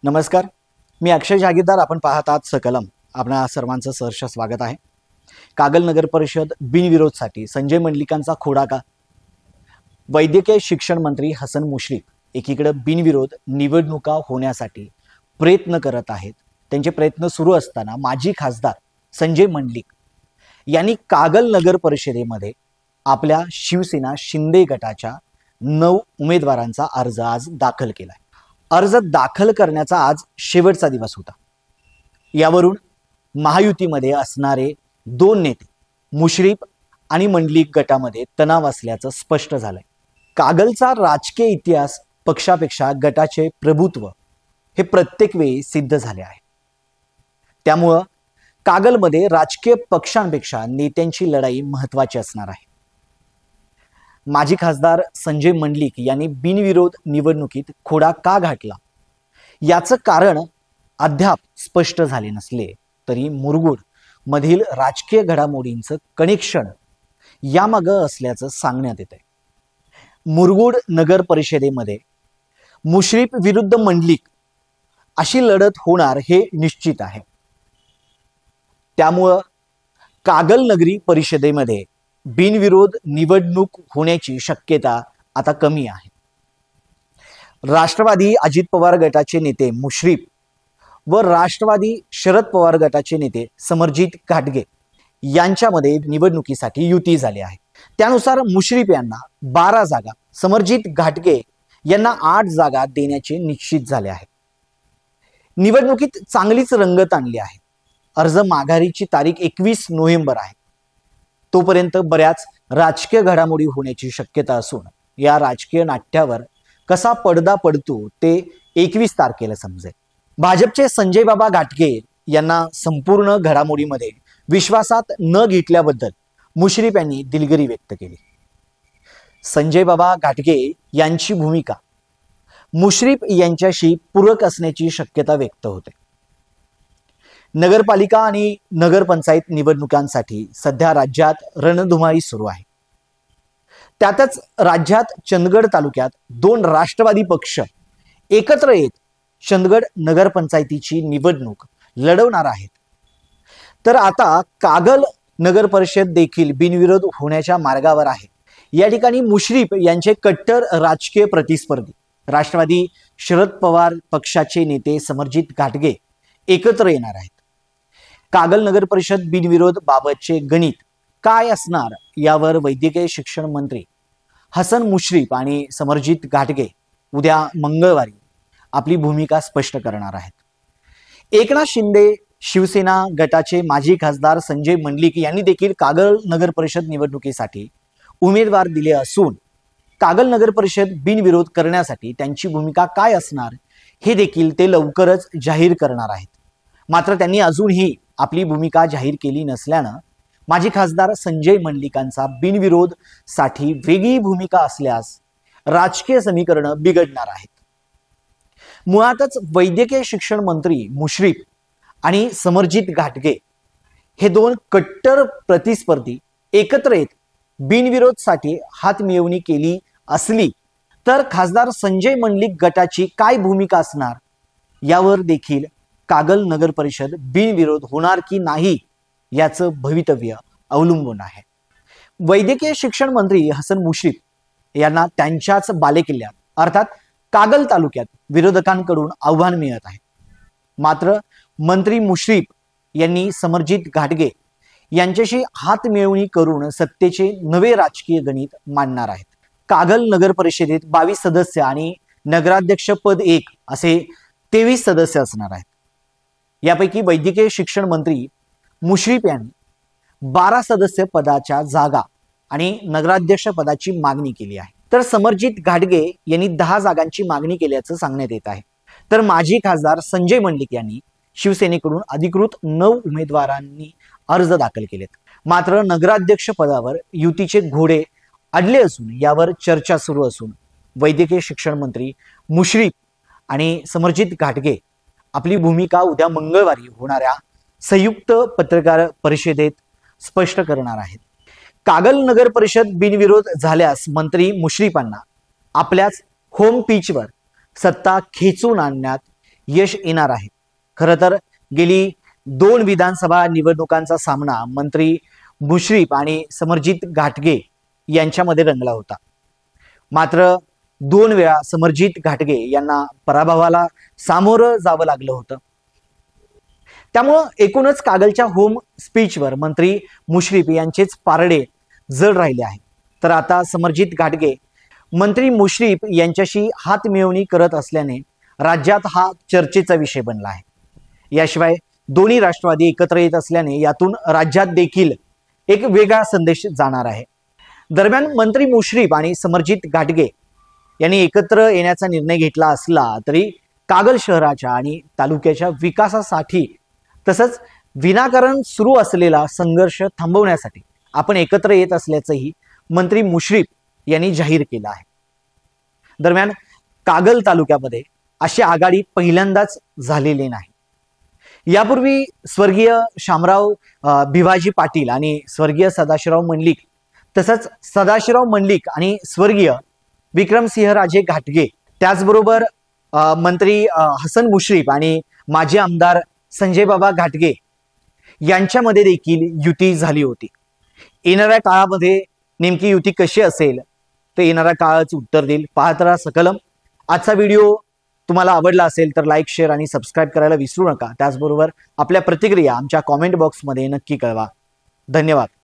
नमस्कार, मी अक्षय जागीरदार. आपण पाहत आहात सकलम. आपणा सर्वांचं सहर्ष स्वागत आहे. कागल नगर परिषद बिनविरोधसाठी संजय मंडलिकांचा खोडा का? वैद्यकीय शिक्षण मंत्री हसन मुश्रीफ एकीकडे बिनविरोध निवडणुका होण्यासाठी प्रयत्न करत आहेत. त्यांचे प्रयत्न सुरू असताना माजी खासदार संजय मंडलिक यांनी कागल नगर परिषदेमध्ये आपल्या शिवसेना शिंदे गटाच्या 9 उमेदवारांचा अर्ज आज दाखल केला. अर्ज दाखल करण्याचा आज शेवटचा दिवस होता. यावरून महायुतीमध्ये असणारे 2 नेते मुश्रीफ आणि मंडलिक गटामध्ये तणाव असल्याचं स्पष्ट झालंय. कागलचा राजकीय इतिहास पक्षापेक्षा गटाचे प्रभुत्व हे प्रत्येक वेळी सिद्ध झाले आहे. त्यामुळं कागलमध्ये राजकीय पक्षांपेक्षा नेत्यांची लढाई महत्त्वाची असणार आहे. माजी खासदार संजय मंडलिक यांनी बिनविरोध निवडणुकीत खोडा का घातला याचं कारण अद्याप स्पष्ट झाले नसले तरी मुरगुड मधील राजकीय घडामोडींचं कनेक्शन यामागं असल्याचं सांगण्यात येत आहे. मुरगुड नगर परिषदेमध्ये मुश्रीफ विरुद्ध मंडलिक अशी लढत होणार हे निश्चित आहे. त्यामुळं कागल नगरी परिषदेमध्ये बिनविरोध निवडणूक होण्याची शक्यता आता कमी आहे. राष्ट्रवादी अजित पवार गटाचे नेते मुश्रीफ व राष्ट्रवादी शरद पवार गटाचे नेते समरजित घाटगे यांच्यामध्ये निवडणुकीसाठी युती झाली आहे. त्यानुसार मुश्रीफ यांना 12 जागा, समरजित घाटगे यांना 8 जागा देण्याचे निश्चित झाले आहे. निवडणुकीत चांगलीच रंगत आणली आहे. अर्ज माघारीची तारीख 21 नोव्हेंबर आहे. तोपर्यंत बऱ्याच राजकीय घडामोडी होण्याची शक्यता असून या राजकीय नाट्यावर कसा पडदा पडतो ते 21 तारखेला समजेल. भाजपचे संजय बाबा घाटगे यांना संपूर्ण घडामोडीमध्ये विश्वासात न घेतल्याबद्दल मुश्रीफ यांनी दिलगिरी व्यक्त केली. संजय बाबा घाटगे यांची भूमिका मुश्रीफ यांच्याशी पूरक असण्याची शक्यता व्यक्त होते. नगरपालिका आणि नगरपंचायत निवडणुकांसाठी सध्या राज्यात रणधुमाळी सुरू आहे. त्यातच राज्यात चंदगड तालुक्यात 2 राष्ट्रवादी पक्ष एकत्र येत चंदगड नगरपंचायतीची निवडणूक लढवणार आहेत. तर आता कागल नगर परिषद देखील बिनविरोध होण्याच्या मार्गावर आहे. या ठिकाणी मुश्रीफ यांचे कट्टर राजकीय प्रतिस्पर्धी राष्ट्रवादी शरद पवार पक्षाचे नेते समरजित घाटगे एकत्र येणार आहेत. कागल नगर परिषद बिनविरोध बाबतचे गणित काय असणार यावर वैद्यकीय शिक्षण मंत्री हसन मुश्रीफ आणि समरजित घाटगे उद्या मंगळवारी आपली भूमिका स्पष्ट करणार आहेत. एकनाथ शिंदे शिवसेना गटाचे माजी खासदार संजय मंडलिक यांनी देखील कागल नगर परिषद निवडणुकीसाठी उमेदवार दिले असून कागल नगर परिषद बिनविरोध करण्यासाठी त्यांची भूमिका काय असणार हे देखील ते लवकरच जाहीर करणार आहेत. मात्र त्यांनी अजूनही आपली भूमिका जाहीर केली नसल्यानं माजी खासदार संजय मंडलिकांचा बिनविरोध साठी वेगळी भूमिका असल्यास राजकीय समीकरणं बिघडणार आहेत. मुळातच वैद्यकीय शिक्षण मंत्री मुश्रीफ आणि समरजित घाटगे हे 2 कट्टर प्रतिस्पर्धी एकत्र येत बिनविरोध साठी हातमिळवणी केली असली तर खासदार संजय मंडलिक गटाची काय भूमिका असणार यावर देखील कागल नगर परिषद बिनविरोध होणार की नाही याचं भवितव्य अवलंबून आहे. वैद्यकीय शिक्षण मंत्री हसन मुश्रीफ यांना त्यांच्याच बालेकिल्ल्यात अर्थात कागल तालुक्यात विरोधकांकडून आव्हान मिळत आहे. मात्र मंत्री मुश्रीफ यांनी समरजित घाटगे यांच्याशी हातमिळवणी करून सत्तेचे नवे राजकीय गणित मांडणार आहेत. कागल नगर परिषदेत 22 सदस्य आणि नगराध्यक्ष पद 1 असे 23 सदस्य असणार आहेत. यापैकी वैद्यकीय शिक्षण मंत्री मुश्रीफ यांनी 12 सदस्य पदाच्या जागा आणि नगराध्यक्ष पदाची मागणी केली आहे. तर समरजित घाटगे यांनी 10 जागांची मागणी केल्याचं सांगण्यात येत आहे. तर माजी खासदार संजय मंडलिक यांनी शिवसेनेकडून अधिकृत 9 उमेदवारांनी अर्ज दाखल केलेत. मात्र नगराध्यक्ष पदावर युतीचे घोडे अडले असून यावर चर्चा सुरू असून वैद्यकीय शिक्षण मंत्री मुश्रीफ आणि समरजित घाटगे आपली भूमिका उद्या मंगळवारी होणाऱ्या संयुक्त पत्रकार परिषदेत स्पष्ट करणार आहेत. कागल नगर परिषद बिनविरोध झाल्यास मंत्री मुश्रीफांना आपल्याच होम पिचवर सत्ता खेचून आणण्यात यश येणार आहे. खरं तर गेली 2 विधानसभा निवडणुकांचा सामना मंत्री मुश्रीफ आणि समरजित घाटगे यांच्यामध्ये रंगला होता. मात्र 2 वेळा समरजित घाटगे यांना पराभवाला सामोरं जावं लागलं होतं. त्यामुळं एकूणच कागलच्या होम स्पीचवर मंत्री मुश्रीफ यांचेच पारडे जड राहिले आहे. तर आता समरजित घाटगे मंत्री मुश्रीफ यांच्याशी हातमिळवणी करत असल्याने राज्यात हा चर्चेचा विषय बनला आहे. याशिवाय दोन्ही राष्ट्रवादी एकत्र येत असल्याने यातून राज्यात देखील एक वेगळा संदेश जाणार आहे. दरम्यान मंत्री मुश्रीफ आणि समरजित घाटगे यांनी एकत्र येण्याचा निर्णय घेतला असला तरी कागल शहराच्या आणि तालुक्याच्या विकासासाठी तसंच विनाकारण सुरू असलेला संघर्ष थांबवण्यासाठी आपण एकत्र येत असल्याचंही मंत्री मुश्रीफ यांनी जाहीर केलं आहे. दरम्यान कागल तालुक्यामध्ये अशी आघाडी पहिल्यांदाच झालेली नाही. यापूर्वी स्वर्गीय शामराव भिवाजी पाटील आणि स्वर्गीय सदाशिवराव मंडलिक तसंच सदाशिवराव मंडलिक आणि स्वर्गीय विक्रमसिंहराजे घाटगे त्याचबरोबर मंत्री हसन मुश्रीफ आणि माजी आमदार संजय बाबा घाटगे यांच्यामध्ये देखील युती झाली होती. येणाऱ्या काळामध्ये नेमकी युती कशी असेल ते येणाऱ्या काळाचं उत्तर देईल. पाहत राहा सकलम. आजचा व्हिडिओ तुम्हाला आवडला असेल तर लाईक, शेअर आणि सबस्क्राईब करायला विसरू नका. त्याचबरोबर आपल्या प्रतिक्रिया आमच्या कॉमेंट बॉक्समध्ये नक्की कळवा. धन्यवाद.